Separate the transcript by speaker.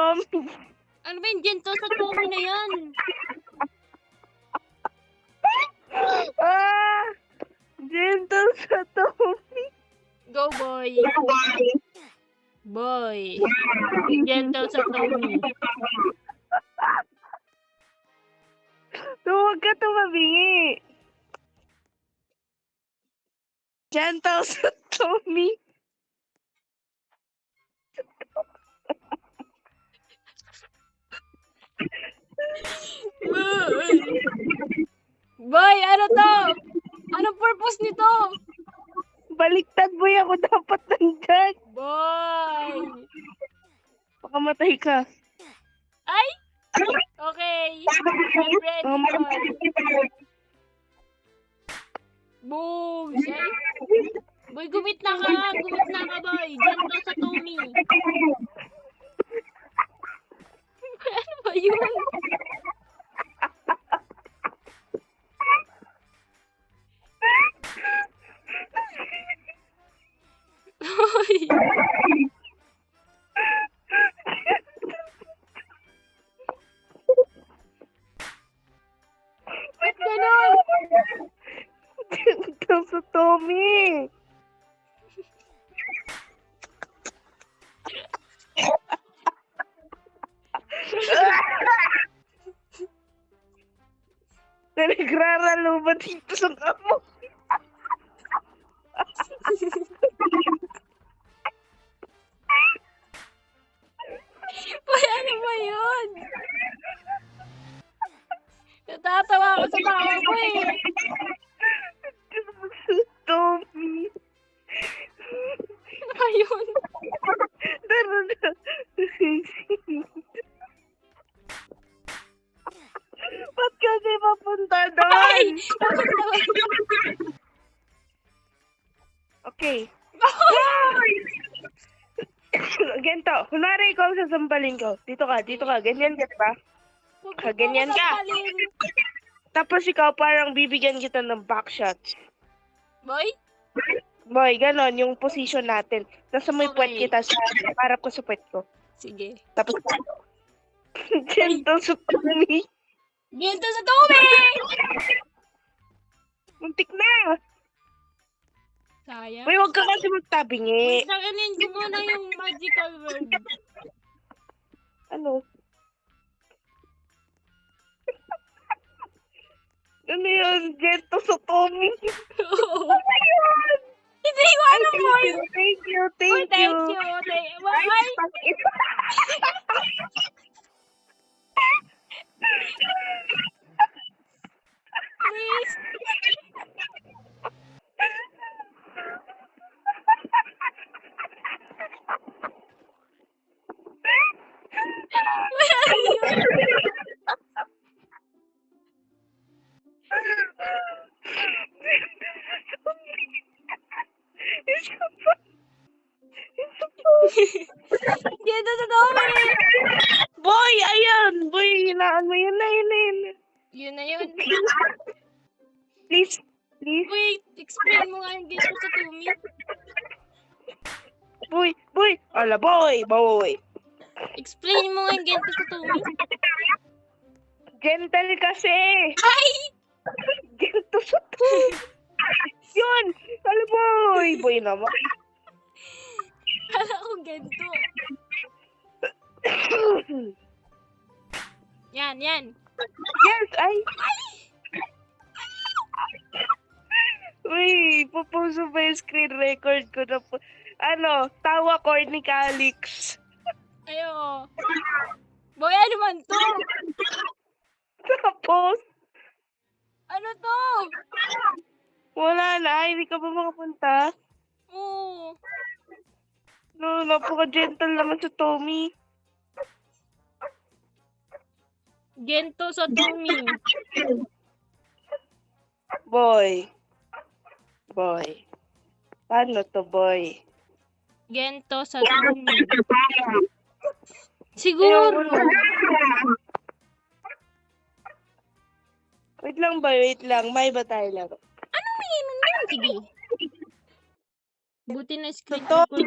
Speaker 1: Tommy.
Speaker 2: Ano ba yung Gento sa Tommy na yan?
Speaker 1: Gentle sa Tommy.
Speaker 2: Go, boy. Boy. Gentle sa Tommy.
Speaker 1: Huwag ka tumabingi. Gentle sa Tommy.
Speaker 2: Boy, ano to? Anong purpose nito?
Speaker 1: Baliktad, boy. Ako dapat nandyan.
Speaker 2: Boy!
Speaker 1: Baka matay ka.
Speaker 2: Ay! Okay. I'm ready, boy. Boom! Ay! Boy, gumit na ka! Gumit na ka, boy! Gento sa Tommy! Ano ba yun? Boy! Ba't ganon?
Speaker 1: Gentle sa Tommy. Nagraralo ba dito sa kamo?
Speaker 2: Boy, ano ba yun? Natatawa ako sa tawa ko eh.
Speaker 1: Tommy.
Speaker 2: Ano ba yun?
Speaker 1: Tara na. Ba't kasi papunta doon?
Speaker 2: Ay!
Speaker 1: Okay. Gento, kunwari ikaw sasampalin ko. Dito ka. Ganyan ka, diba? Ganyan ka. Tapos ikaw parang bibigyan kita ng backshots.
Speaker 2: Boy?
Speaker 1: Boy, ganon yung position natin. Nasa may puwet
Speaker 2: Okay.
Speaker 1: kita sa harap ko sa puwet ko.
Speaker 2: Sige.
Speaker 1: Tapos, Gento sa Tommy.
Speaker 2: Gento sa Tommy!
Speaker 1: Muntik na.
Speaker 2: Sayang.
Speaker 1: Boy, huwag ka kasi magtabingi.
Speaker 2: Wait, sakanin ko muna yung magical word.
Speaker 1: Ano? Ano yun? Gento sa Tommy.
Speaker 2: Hindi ko alam, boy.
Speaker 1: Thank you.
Speaker 2: Boy, thank you. Boy, please. Boy, ano yun? Gento sa Tommy!
Speaker 1: Boy, ayan. Boy, hinaan mo. Yun na.
Speaker 2: Yun na yun.
Speaker 1: Please.
Speaker 2: Boy, explain mo nga yung Gento sa Tommy.
Speaker 1: Boy. Ala, boy.
Speaker 2: Explain mo nga yung Gento sa Tommy.
Speaker 1: Gentle kasi.
Speaker 2: Ay!
Speaker 1: Gento sa Tommy. Yun. Ala, boy. Boy naman.
Speaker 2: Kala ko Gento. Yan.
Speaker 1: Yes, ay. Uy, pupuso ba yung screen record ko na po? Ano, tawa ko ni Calix.
Speaker 2: Ayo. Boy, ano man to?
Speaker 1: Tapos,
Speaker 2: Ano to?
Speaker 1: wala na, hindi ka ba makapunta?
Speaker 2: Oo.
Speaker 1: No, napaka-gentle naman sa Tommy.
Speaker 2: Gento sa Tommy.
Speaker 1: Boy. Paano to, boy?
Speaker 2: Gento sa Tommy. Siguro.
Speaker 1: Wait lang. May ba tayo laro?
Speaker 2: Anong meron yan? Sige. Buti na screen
Speaker 1: Totoo.
Speaker 2: record